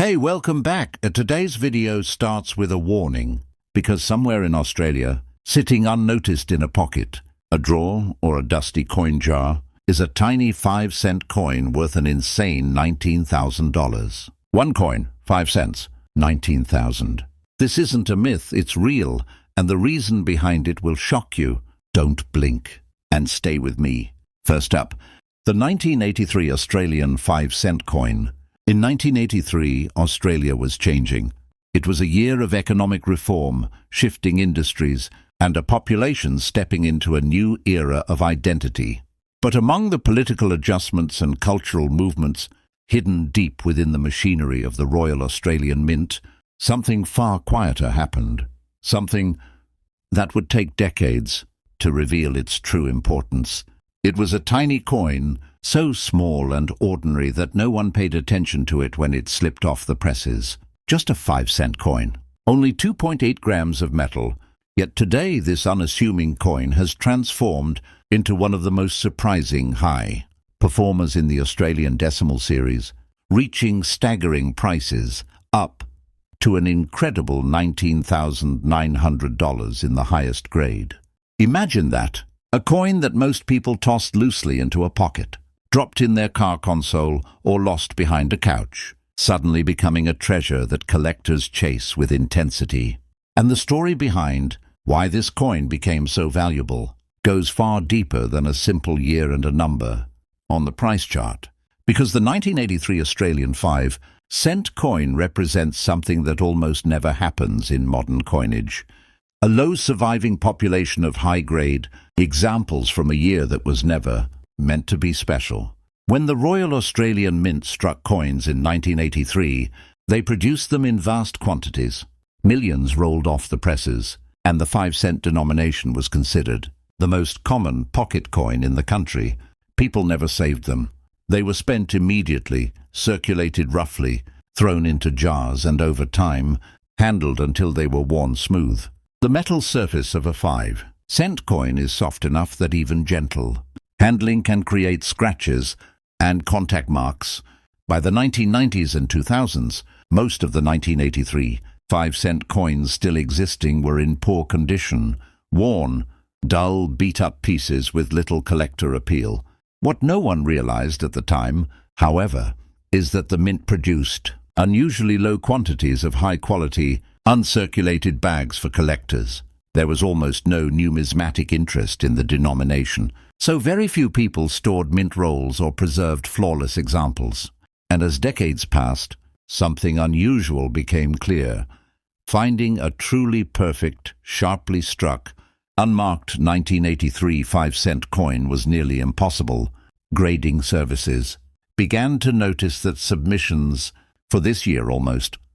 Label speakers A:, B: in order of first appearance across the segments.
A: Hey, welcome back. Today's video starts with a warning, because somewhere in Australia, sitting unnoticed in a pocket, a drawer or a dusty coin jar, is a tiny 5-cent coin worth an insane $19,000. One coin, 5 cents, 19,000. This isn't a myth, it's real, and the reason behind it will shock you. Don't blink, and stay with me. First up, the 1983 Australian 5-cent coin. In 1983, Australia was changing. It was a year of economic reform, shifting industries, and a population stepping into a new era of identity. But among the political adjustments and cultural movements hidden deep within the machinery of the Royal Australian Mint, something far quieter happened. Something that would take decades to reveal its true importance. It was a tiny coin, so small and ordinary that no one paid attention to it when it slipped off the presses. Just a 5-cent coin. Only 2.8 grams of metal. Yet today this unassuming coin has transformed into one of the most surprising high performers in the Australian decimal series, reaching staggering prices up to an incredible $19,900 in the highest grade. Imagine that. A coin that most people tossed loosely into a pocket, dropped in their car console, or lost behind a couch, suddenly becoming a treasure that collectors chase with intensity. And the story behind why this coin became so valuable goes far deeper than a simple year and a number on the price chart. Because the 1983 Australian 5-cent coin represents something that almost never happens in modern coinage. A low surviving population of high-grade examples from a year that was never meant to be special. When the Royal Australian Mint struck coins in 1983, they produced them in vast quantities. Millions rolled off the presses, and the 5-cent denomination was considered the most common pocket coin in the country. People never saved them. They were spent immediately, circulated roughly, thrown into jars, and over time, handled until they were worn smooth. The metal surface of a 5-cent coin is soft enough that even gentle handling can create scratches and contact marks. By the 1990s and 2000s, most of the 1983 5-cent coins still existing were in poor condition, worn, dull, beat-up pieces with little collector appeal. What no one realized at the time, however, is that the mint produced unusually low quantities of high-quality, uncirculated bags for collectors. There was almost no numismatic interest in the denomination, so very few people stored mint rolls or preserved flawless examples. And as decades passed, something unusual became clear. Finding a truly perfect, sharply struck, unmarked 1983 5-cent coin was nearly impossible. Grading services began to notice that submissions for this year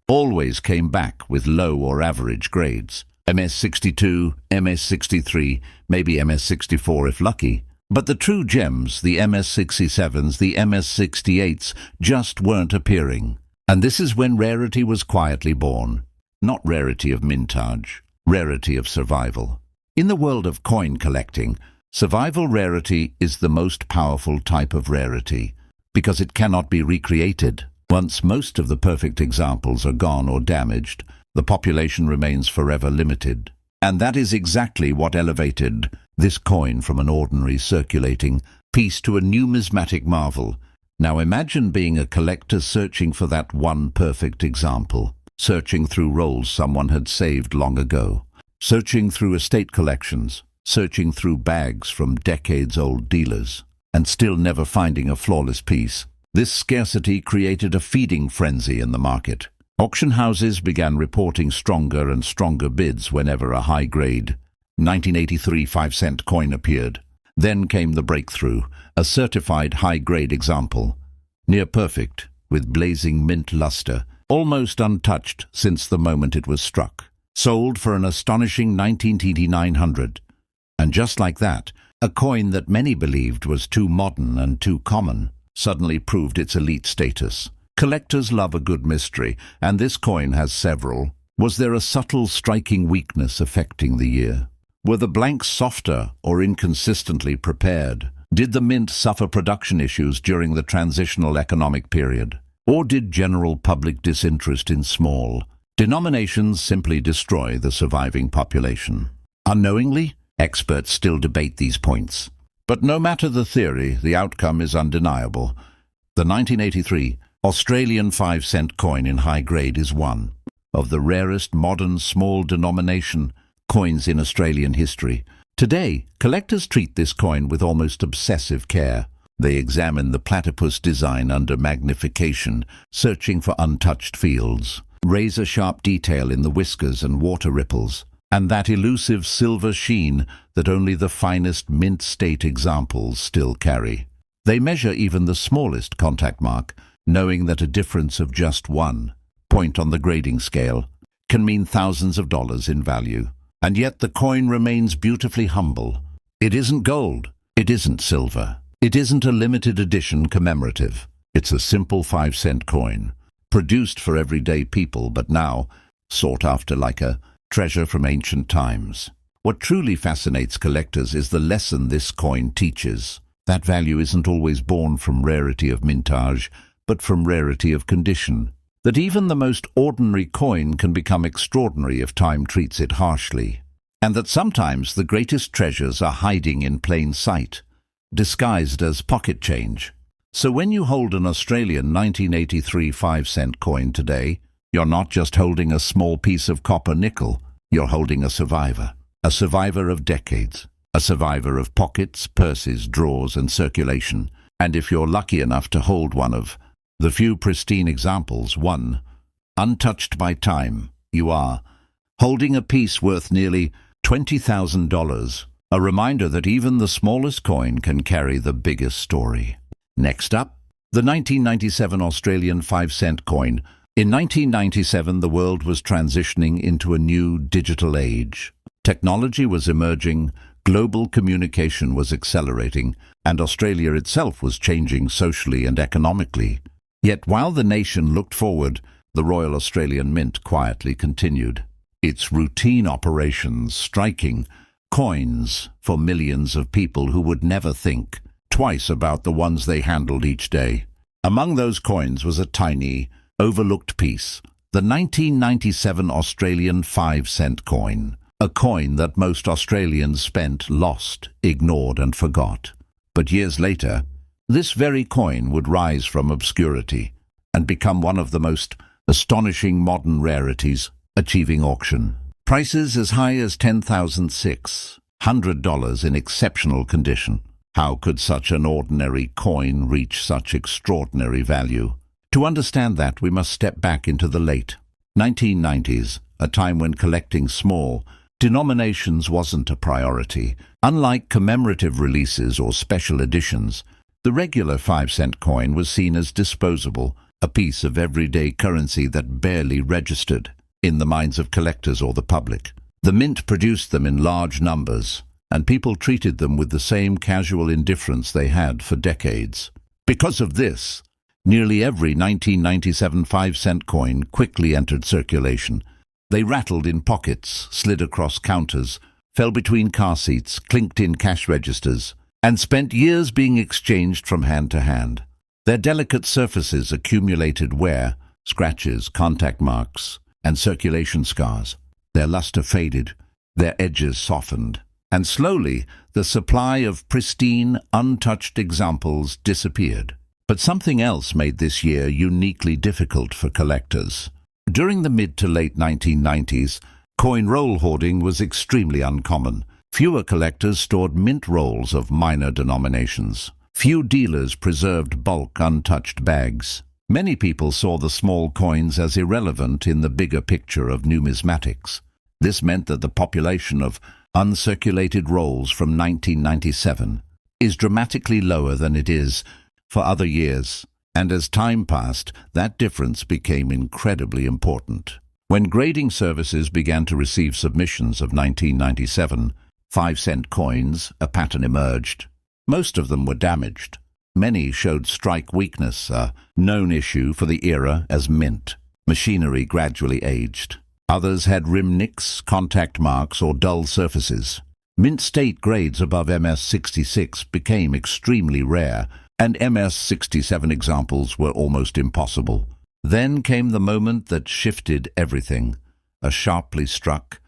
A: always came back with low or average grades. MS62, MS63, maybe MS64 if lucky. But the true gems, the MS67s, the MS68s, just weren't appearing. And this is when rarity was quietly born. Not rarity of mintage, rarity of survival. In the world of coin collecting, survival rarity is the most powerful type of rarity, because it cannot be recreated. Once most of the perfect examples are gone or damaged, the population remains forever limited. And that is exactly what elevated this coin from an ordinary circulating piece to a numismatic marvel. Now imagine being a collector searching for that one perfect example, searching through rolls someone had saved long ago, searching through estate collections, searching through bags from decades-old dealers, and still never finding a flawless piece. This scarcity created a feeding frenzy in the market. Auction houses began reporting stronger and stronger bids whenever a high-grade 1983 5-cent coin appeared. Then came the breakthrough, a certified high-grade example, near perfect, with blazing mint luster, almost untouched since the moment it was struck. Sold for an astonishing $19,900. And just like that, a coin that many believed was too modern and too common suddenly proved its elite status. Collectors love a good mystery, and this coin has several. Was there a subtle, striking weakness affecting the year? Were the blanks softer or inconsistently prepared? Did the mint suffer production issues during the transitional economic period? Or did general public disinterest in small denominations simply destroy the surviving population? Unknowingly, experts still debate these points. But no matter the theory, the outcome is undeniable. The 1983 Australian 5-cent coin in high grade is one of the rarest modern small denomination coins in Australian history. Today, collectors treat this coin with almost obsessive care. They examine the platypus design under magnification, searching for untouched fields, razor-sharp detail in the whiskers and water ripples, and that elusive silver sheen that only the finest mint state examples still carry. They measure even the smallest contact mark, knowing that a difference of just 1 point on the grading scale can mean thousands of dollars in value. And yet the coin remains beautifully humble. It isn't gold. It isn't silver. It isn't a limited edition commemorative. It's a simple 5-cent coin, produced for everyday people, but now sought after like a treasure from ancient times. What truly fascinates collectors is the lesson this coin teaches. That value isn't always born from rarity of mintage, but from rarity of condition. That even the most ordinary coin can become extraordinary if time treats it harshly. And that sometimes the greatest treasures are hiding in plain sight, disguised as pocket change. So when you hold an Australian 1983 5-cent coin today, you're not just holding a small piece of copper nickel, you're holding a survivor of decades, a survivor of pockets, purses, drawers, and circulation. And if you're lucky enough to hold one of the few pristine examples, one untouched by time, you are holding a piece worth nearly $20,000, a reminder that even the smallest coin can carry the biggest story. Next up, the 1997 Australian 5-cent coin. In 1997, the world was transitioning into a new digital age. Technology was emerging, global communication was accelerating, and Australia itself was changing socially and economically. Yet while the nation looked forward, the Royal Australian Mint quietly continued its routine operations, striking coins for millions of people who would never think twice about the ones they handled each day. Among those coins was a tiny, overlooked piece, the 1997 Australian 5-cent coin, a coin that most Australians spent, lost, ignored, and forgot. But years later, this very coin would rise from obscurity and become one of the most astonishing modern rarities, achieving auction prices as high as $10,600 in exceptional condition. How could such an ordinary coin reach such extraordinary value? To understand that, we must step back into the late 1990s, a time when collecting small denominations wasn't a priority. Unlike commemorative releases or special editions, the regular 5-cent coin was seen as disposable, a piece of everyday currency that barely registered in the minds of collectors or the public. The mint produced them in large numbers, and people treated them with the same casual indifference they had for decades. Because of this, nearly every 1997 5-cent coin quickly entered circulation. They rattled in pockets, slid across counters, fell between car seats, clinked in cash registers, and spent years being exchanged from hand to hand. Their delicate surfaces accumulated wear, scratches, contact marks, and circulation scars. Their luster faded, their edges softened, and slowly the supply of pristine, untouched examples disappeared. But something else made this year uniquely difficult for collectors. During the mid to late 1990s, coin roll hoarding was extremely uncommon. Fewer collectors stored mint rolls of minor denominations. Few dealers preserved bulk, untouched bags. Many people saw the small coins as irrelevant in the bigger picture of numismatics. This meant that the population of uncirculated rolls from 1997 is dramatically lower than it is for other years, and as time passed, that difference became incredibly important. When grading services began to receive submissions of 1997 5-cent coins, a pattern emerged. Most of them were damaged. Many showed strike weakness, a known issue for the era as mint. Machinery gradually aged. Others had rim nicks, contact marks, or dull surfaces. Mint state grades above MS 66 became extremely rare, and MS-67 examples were almost impossible. Then came the moment that shifted everything. A sharply struck,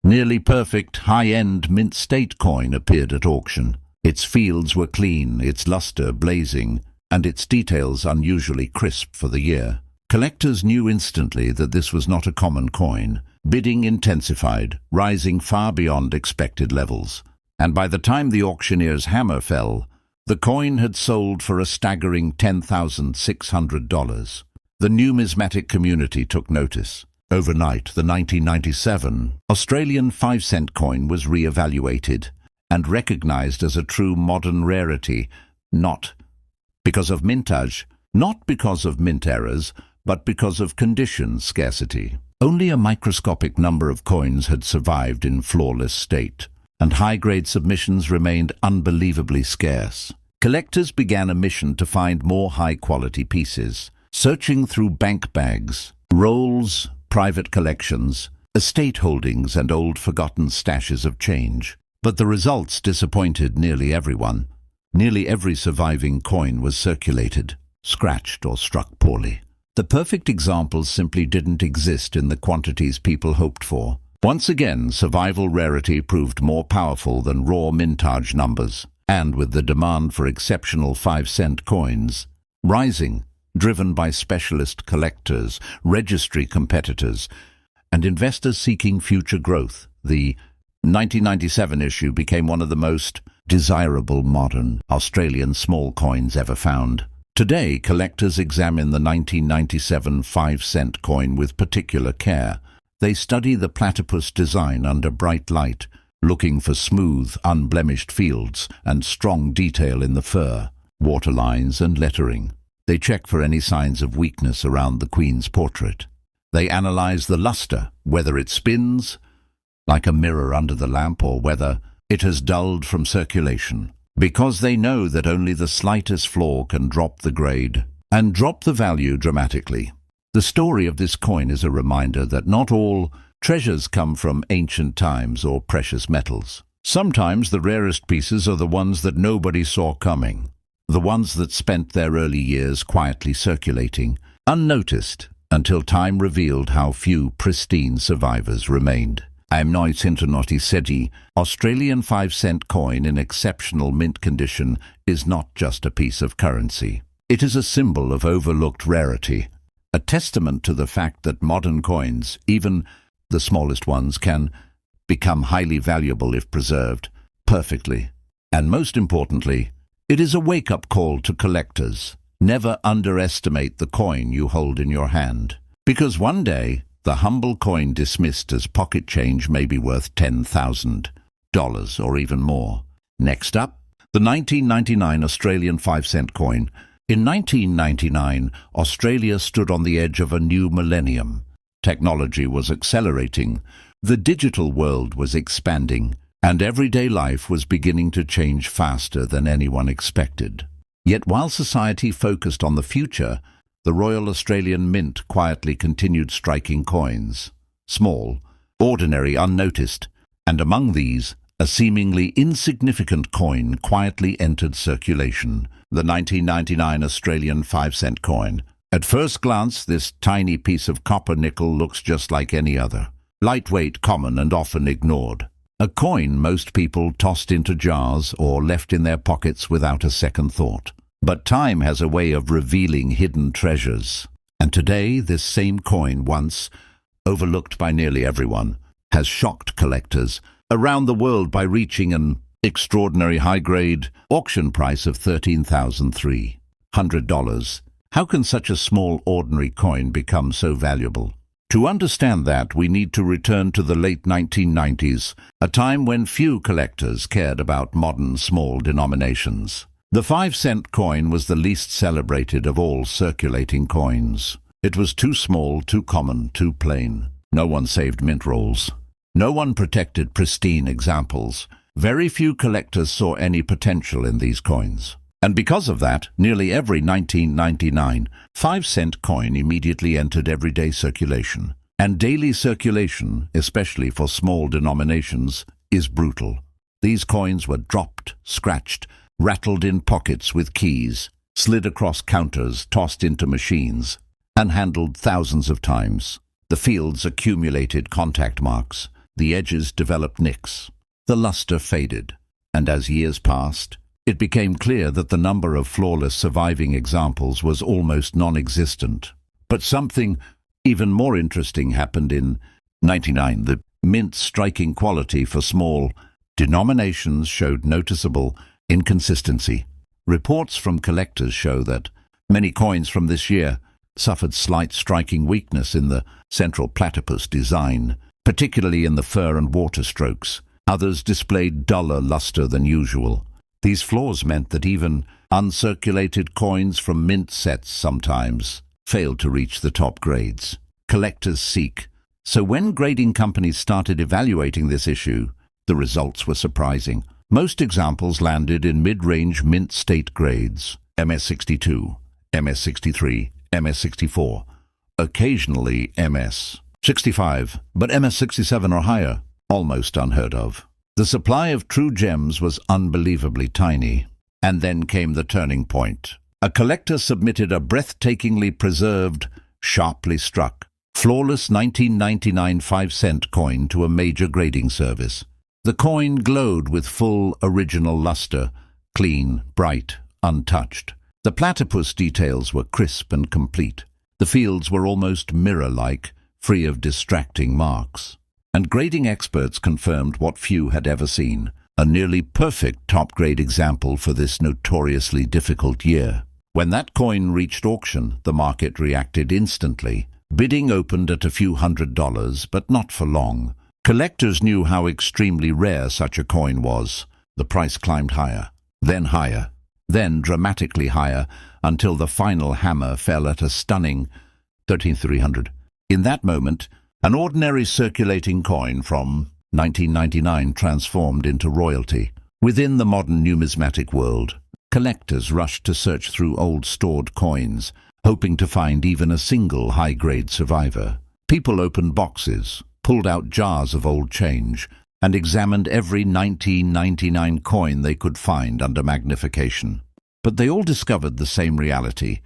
A: nearly perfect, high-end mint state coin appeared at auction. Its fields were clean, its luster blazing, and its details unusually crisp for the year. Collectors knew instantly that this was not a common coin. Bidding intensified, rising far beyond expected levels. And by the time the auctioneer's hammer fell, the coin had sold for a staggering $10,600. The numismatic community took notice. Overnight, the 1997 Australian 5-cent coin was re-evaluated and recognized as a true modern rarity, not because of mintage, not because of mint errors, but because of condition scarcity. Only a microscopic number of coins had survived in flawless state, and high-grade submissions remained unbelievably scarce. Collectors began a mission to find more high-quality pieces, searching through bank bags, rolls, private collections, estate holdings, and old forgotten stashes of change. But the results disappointed nearly everyone. Nearly every surviving coin was circulated, scratched or struck poorly. The perfect examples simply didn't exist in the quantities people hoped for. Once again, survival rarity proved more powerful than raw mintage numbers, and with the demand for exceptional 5-cent coins rising, driven by specialist collectors, registry competitors, and investors seeking future growth, the 1997 issue became one of the most desirable modern Australian small coins ever found. Today, collectors examine the 1997 5-cent coin with particular care. They study the platypus design under bright light, looking for smooth, unblemished fields and strong detail in the fur, waterlines and lettering. They check for any signs of weakness around the Queen's portrait. They analyze the luster, whether it spins like a mirror under the lamp or whether it has dulled from circulation, because they know that only the slightest flaw can drop the grade and drop the value dramatically. The story of this coin is a reminder that not all treasures come from ancient times or precious metals. Sometimes the rarest pieces are the ones that nobody saw coming, the ones that spent their early years quietly circulating, unnoticed, until time revealed how few pristine survivors remained. I'm Noit Internoti Sedi. Australian 5-cent coin in exceptional mint condition is not just a piece of currency. It is a symbol of overlooked rarity, a testament to the fact that modern coins, even the smallest ones, can become highly valuable if preserved perfectly. And most importantly, it is a wake-up call to collectors. Never underestimate the coin you hold in your hand, because one day the humble coin dismissed as pocket change may be worth $10,000 or even more. Next up, the 1999 Australian 5-cent coin. In 1999, Australia stood on the edge of a new millennium. Technology was accelerating, the digital world was expanding, and everyday life was beginning to change faster than anyone expected. Yet while society focused on the future, the Royal Australian Mint quietly continued striking coins. Small, ordinary, unnoticed, and among these, a seemingly insignificant coin quietly entered circulation, the 1999 Australian 5-cent coin. At first glance, this tiny piece of copper nickel looks just like any other. Lightweight, common, and often ignored. A coin most people tossed into jars or left in their pockets without a second thought. But time has a way of revealing hidden treasures. And today, this same coin, once overlooked by nearly everyone, has shocked collectors around the world by reaching an extraordinary high-grade auction price of $13,300. How can such a small, ordinary coin become so valuable? To understand that, we need to return to the late 1990s, a time when few collectors cared about modern small denominations. The 5-cent coin was the least celebrated of all circulating coins. It was too small, too common, too plain. No one saved mint rolls. No one protected pristine examples. Very few collectors saw any potential in these coins. And because of that, nearly every 1999 5-cent coin immediately entered everyday circulation. And daily circulation, especially for small denominations, is brutal. These coins were dropped, scratched, rattled in pockets with keys, slid across counters, tossed into machines, and handled thousands of times. The fields accumulated contact marks. The edges developed nicks. The luster faded. And as years passed, it became clear that the number of flawless surviving examples was almost non-existent. But something even more interesting happened in 1999. The mint's striking quality for small denominations showed noticeable inconsistency. Reports from collectors show that many coins from this year suffered slight striking weakness in the central platypus design, particularly in the fur and water strokes. Others displayed duller luster than usual. These flaws meant that even uncirculated coins from mint sets sometimes failed to reach the top grades. Collectors seek. So when grading companies started evaluating this issue, the results were surprising. Most examples landed in mid-range mint state grades, MS62, MS63, MS64, occasionally MS65, but MS67 or higher, almost unheard of. The supply of true gems was unbelievably tiny. And then came the turning point. A collector submitted a breathtakingly preserved, sharply struck, flawless 1999 5-cent coin to a major grading service. The coin glowed with full original luster, clean, bright, untouched. The platypus details were crisp and complete. The fields were almost mirror-like, free of distracting marks. And grading experts confirmed what few had ever seen, a nearly perfect top-grade example for this notoriously difficult year. When that coin reached auction, the market reacted instantly. Bidding opened at a few $100s, but not for long. Collectors knew how extremely rare such a coin was. The price climbed higher, then dramatically higher, until the final hammer fell at a stunning $13,300. In that moment, an ordinary circulating coin from 1999 transformed into royalty. Within the modern numismatic world, collectors rushed to search through old stored coins, hoping to find even a single high-grade survivor. People opened boxes, pulled out jars of old change, and examined every 1999 coin they could find under magnification. But they all discovered the same reality.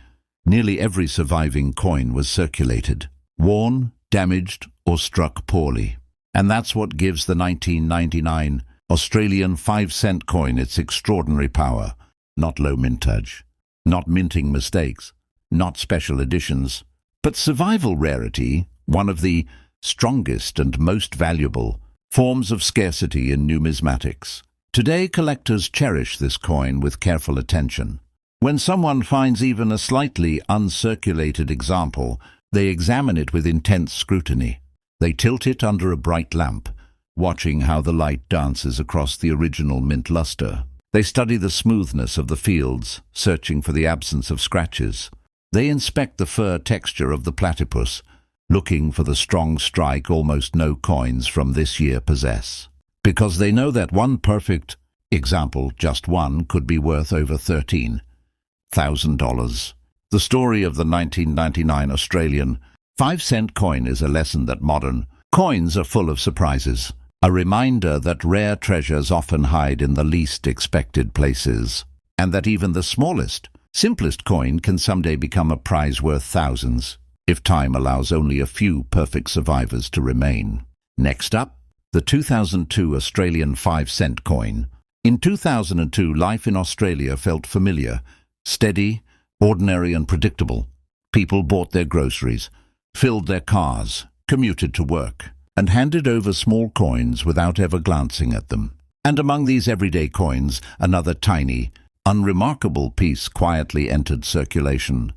A: Nearly every surviving coin was circulated, worn, damaged, or struck poorly. And that's what gives the 1999 Australian 5-cent coin its extraordinary power. Not low mintage, not minting mistakes, not special editions, but survival rarity, one of the strongest and most valuable forms of scarcity in numismatics. Today, collectors cherish this coin with careful attention. When someone finds even a slightly uncirculated example, they examine it with intense scrutiny. They tilt it under a bright lamp, watching how the light dances across the original mint luster. They study the smoothness of the fields, searching for the absence of scratches. They inspect the fur texture of the platypus, looking for the strong strike almost no coins from this year possess. Because they know that one perfect example, just one, could be worth over $13,000. The story of the 1999 Australian 5-cent coin is a lesson that modern coins are full of surprises, a reminder that rare treasures often hide in the least expected places, and that even the smallest, simplest coin can someday become a prize worth thousands, if time allows only a few perfect survivors to remain. Next up, the 2002 Australian 5-cent coin. In 2002, life in Australia felt familiar, steady, ordinary and predictable. People bought their groceries, filled their cars, commuted to work, and handed over small coins without ever glancing at them. And among these everyday coins, another tiny, unremarkable piece quietly entered circulation.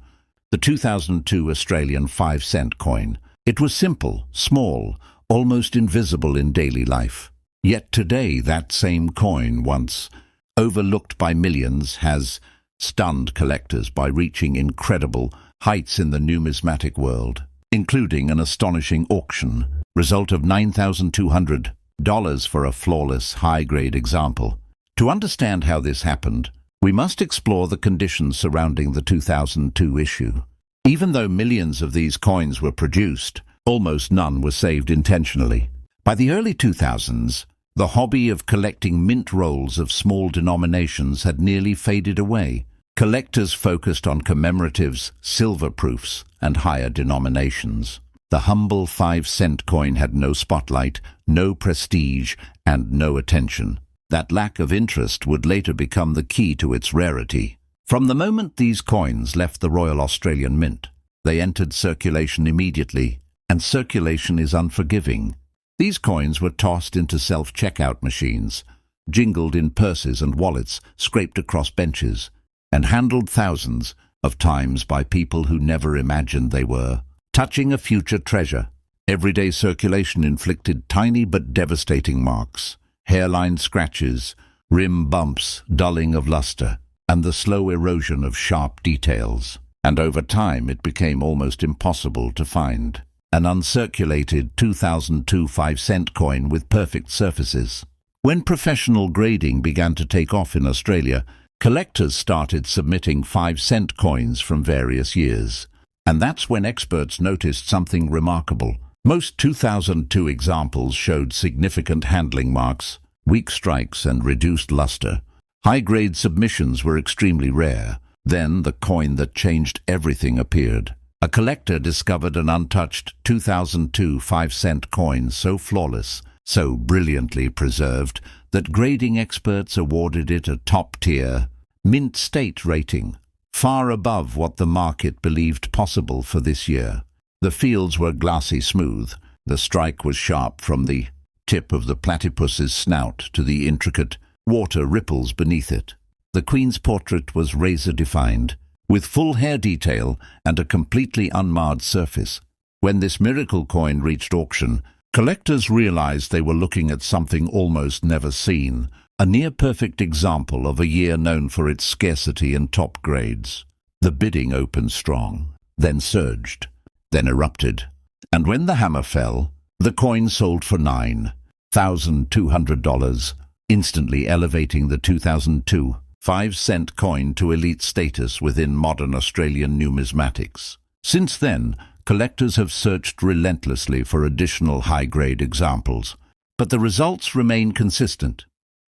A: The 2002 Australian 5-cent coin. It was simple, small, almost invisible in daily life. Yet today that same coin, once overlooked by millions, has stunned collectors by reaching incredible heights in the numismatic world, including an astonishing auction result of $9,200 for a flawless, high-grade example. To understand how this happened, we must explore the conditions surrounding the 2002 issue. Even though millions of these coins were produced, almost none were saved intentionally. By the early 2000s, the hobby of collecting mint rolls of small denominations had nearly faded away. Collectors focused on commemoratives, silver proofs, and higher denominations. The humble 5-cent coin had no spotlight, no prestige, and no attention. That lack of interest would later become the key to its rarity. From the moment these coins left the Royal Australian Mint, they entered circulation immediately, and circulation is unforgiving. These coins were tossed into self-checkout machines, jingled in purses and wallets, scraped across benches, and handled thousands of times by people who never imagined they were touching a future treasure. Everyday circulation inflicted tiny but devastating marks, hairline scratches, rim bumps, dulling of luster, and the slow erosion of sharp details. And over time it became almost impossible to find an uncirculated 2002 5-cent coin with perfect surfaces. When professional grading began to take off in Australia, collectors started submitting 5-cent coins from various years. And that's when experts noticed something remarkable. Most 2002 examples showed significant handling marks, weak strikes, and reduced luster. High-grade submissions were extremely rare. Then the coin that changed everything appeared. A collector discovered an untouched 2002 5-cent coin so flawless, so brilliantly preserved, that grading experts awarded it a top-tier, mint state rating, far above what the market believed possible for this year. The fields were glassy smooth. The strike was sharp from the tip of the platypus's snout to the intricate water ripples beneath it. The Queen's portrait was razor-defined, with full hair detail and a completely unmarred surface. When this miracle coin reached auction, collectors realized they were looking at something almost never seen, a near-perfect example of a year known for its scarcity and top grades. The bidding opened strong, then surged, then erupted, and when the hammer fell, the coin sold for $9,200, instantly elevating the 2002 5-cent coin to elite status within modern Australian numismatics. Since then, collectors have searched relentlessly for additional high-grade examples, but the results remain consistent.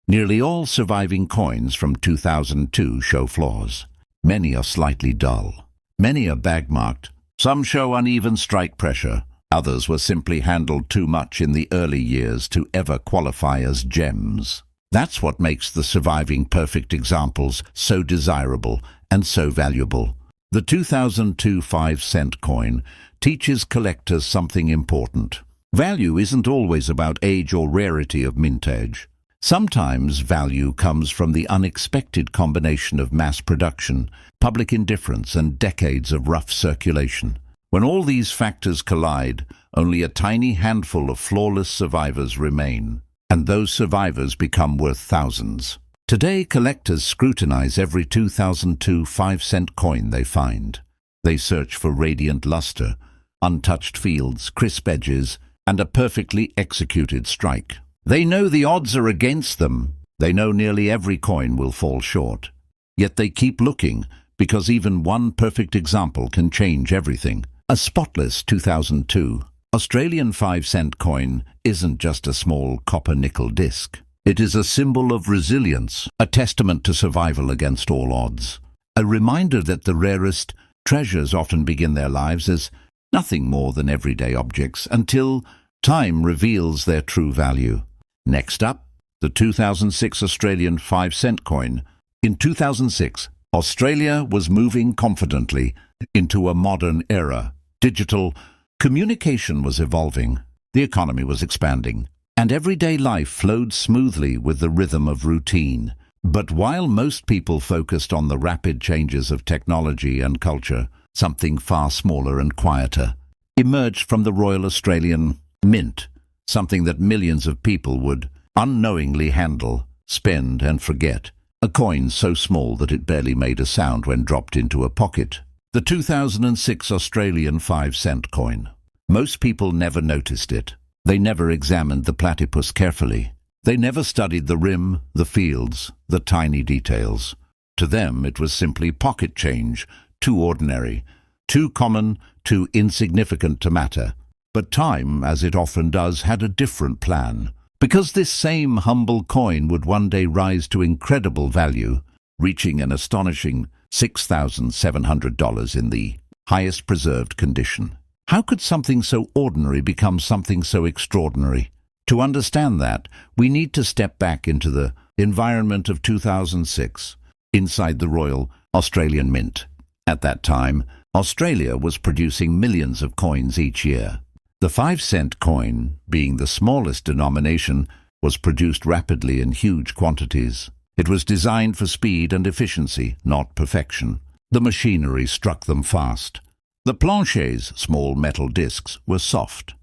A: Nearly all surviving coins from 2002 show flaws. Many are slightly dull. Many are bag-marked. Some show uneven strike pressure. Others were simply handled too much in the early years to ever qualify as gems. That's what makes the surviving perfect examples so desirable and so valuable. The 2002 5-cent coin teaches collectors something important. Value isn't always about age or rarity of mintage. Sometimes value comes from the unexpected combination of mass production, public indifference, and decades of rough circulation. When all these factors collide, only a tiny handful of flawless survivors remain, and those survivors become worth thousands. Today, collectors scrutinize every 2002 5-cent coin they find. They search for radiant luster, untouched fields, crisp edges, and a perfectly executed strike. They know the odds are against them. They know nearly every coin will fall short. Yet they keep looking, because even one perfect example can change everything. A spotless 2002 Australian 5-cent coin isn't just a small copper-nickel disc. It is a symbol of resilience, a testament to survival against all odds, a reminder that the rarest treasures often begin their lives as nothing more than everyday objects until time reveals their true value. Next up, the 2006 Australian 5-cent coin. In 2006, Australia was moving confidently into a modern era. Digital communication was evolving, the economy was expanding, and everyday life flowed smoothly with the rhythm of routine. But while most people focused on the rapid changes of technology and culture, something far smaller and quieter emerged from the Royal Australian Mint, something that millions of people would unknowingly handle, spend, and forget. A coin so small that it barely made a sound when dropped into a pocket. The 2006 Australian 5-cent coin. Most people never noticed it. They never examined the platypus carefully. They never studied the rim, the fields, the tiny details. To them, it was simply pocket change, too ordinary, too common, too insignificant to matter. But time, as it often does, had a different plan. Because this same humble coin would one day rise to incredible value, reaching an astonishing $6,700 in the highest preserved condition. How could something so ordinary become something so extraordinary? To understand that, we need to step back into the environment of 2006, inside the Royal Australian Mint. At that time, Australia was producing millions of coins each year. The 5-cent coin, being the smallest denomination, was produced rapidly in huge quantities. It was designed for speed and efficiency, not perfection. The machinery struck them fast. The planchets, small metal discs, were soft,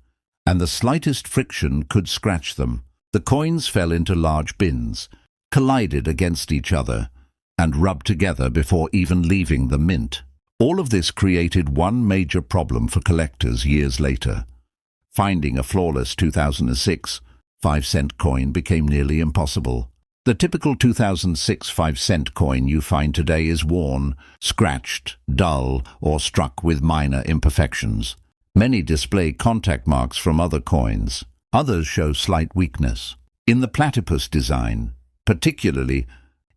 A: and the slightest friction could scratch them. The coins fell into large bins, collided against each other, and rubbed together before even leaving the mint. All of this created one major problem for collectors years later. Finding a flawless 2006 5-cent coin became nearly impossible. The typical 2006 5-cent coin you find today is worn, scratched, dull, or struck with minor imperfections. Many display contact marks from other coins. Others show slight weakness. In the platypus design, particularly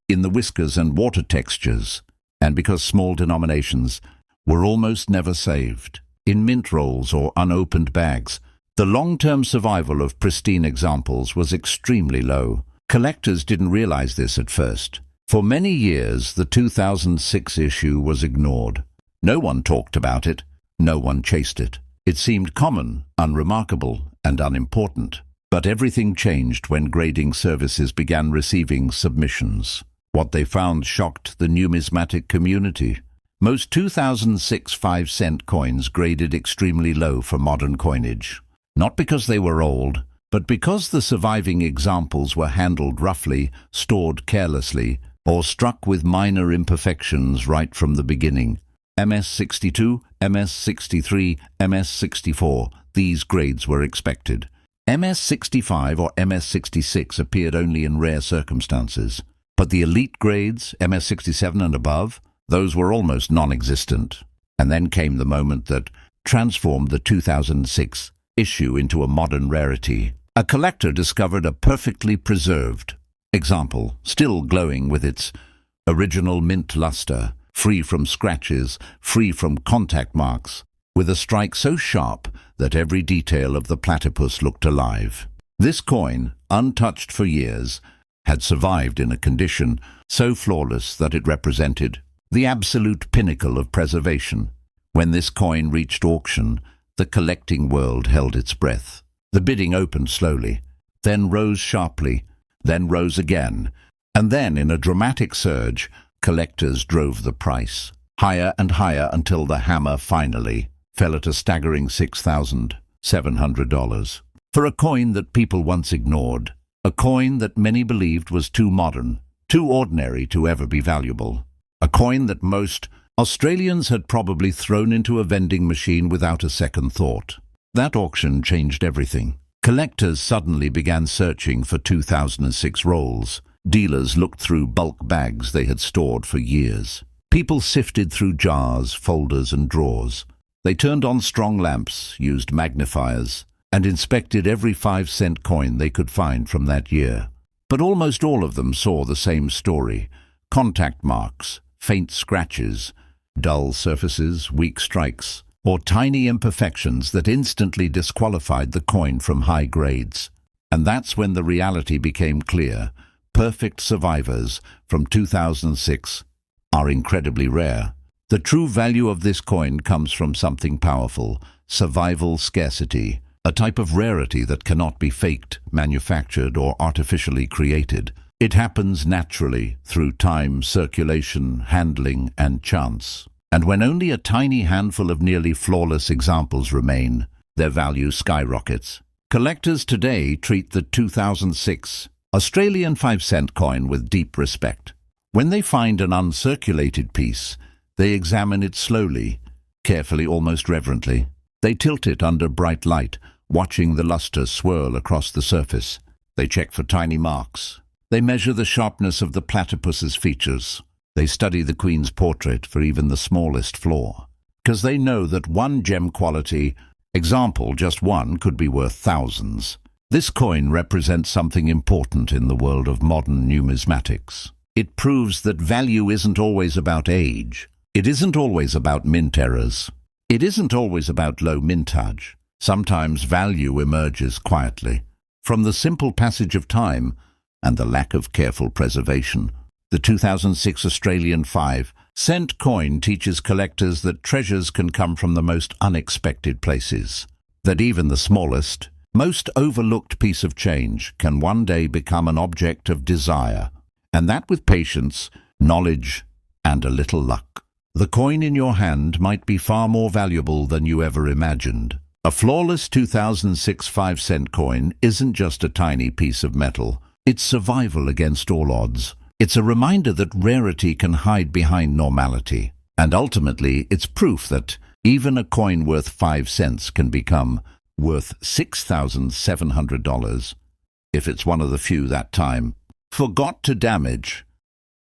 A: in the whiskers and water textures, and because small denominations were almost never saved, in mint rolls or unopened bags, the long-term survival of pristine examples was extremely low. Collectors didn't realize this at first. For many years, the 2006 issue was ignored. No one talked about it. No one chased it. It seemed common, unremarkable, and unimportant. But everything changed when grading services began receiving submissions. What they found shocked the numismatic community. Most 2006 5-cent coins graded extremely low for modern coinage. Not because they were old, but because the surviving examples were handled roughly, stored carelessly, or struck with minor imperfections right from the beginning. MS-62, MS-63, MS-64, these grades were expected. MS-65 or MS-66 appeared only in rare circumstances. But the elite grades, MS-67 and above, those were almost non-existent. And then came the moment that transformed the 2006 issue into a modern rarity. A collector discovered a perfectly preserved example, still glowing with its original mint luster, free from scratches, free from contact marks, with a strike so sharp that every detail of the platypus looked alive. This coin, untouched for years, had survived in a condition so flawless that it represented the absolute pinnacle of preservation. When this coin reached auction, the collecting world held its breath. The bidding opened slowly, then rose sharply, then rose again, and then, in a dramatic surge, collectors drove the price higher and higher until the hammer finally fell at a staggering $6,700. For a coin that people once ignored, a coin that many believed was too modern, too ordinary to ever be valuable, a coin that most Australians had probably thrown into a vending machine without a second thought. That auction changed everything. Collectors suddenly began searching for 2006 rolls. Dealers looked through bulk bags they had stored for years. People sifted through jars, folders, and drawers. They turned on strong lamps, used magnifiers, and inspected every 5-cent coin they could find from that year. But almost all of them saw the same story: contact marks, faint scratches, dull surfaces, weak strikes, or tiny imperfections that instantly disqualified the coin from high grades. And that's when the reality became clear. Perfect survivors from 2006 are incredibly rare. The true value of this coin comes from something powerful: survival scarcity, a type of rarity that cannot be faked, manufactured, or artificially created. It happens naturally through time, circulation, handling, and chance. And when only a tiny handful of nearly flawless examples remain, their value skyrockets. Collectors today treat the 2006 Australian 5-cent coin with deep respect. When they find an uncirculated piece, they examine it slowly, carefully, almost reverently. They tilt it under bright light, watching the luster swirl across the surface. They check for tiny marks. They measure the sharpness of the platypus's features. They study the Queen's portrait for even the smallest flaw, because they know that one gem quality example, just one, could be worth thousands. This coin represents something important in the world of modern numismatics. It proves that value isn't always about age. It isn't always about mint errors. It isn't always about low mintage. Sometimes value emerges quietly from the simple passage of time and the lack of careful preservation. The 2006 Australian 5-cent coin teaches collectors that treasures can come from the most unexpected places, that even the smallest, most overlooked piece of change can one day become an object of desire, and that with patience, knowledge, and a little luck. The coin in your hand might be far more valuable than you ever imagined. A flawless 2006 5-cent coin isn't just a tiny piece of metal. It's survival against all odds. It's a reminder that rarity can hide behind normality. And ultimately, it's proof that even a coin worth 5 cents can become worth $6,700 if it's one of the few that time forgot to damage.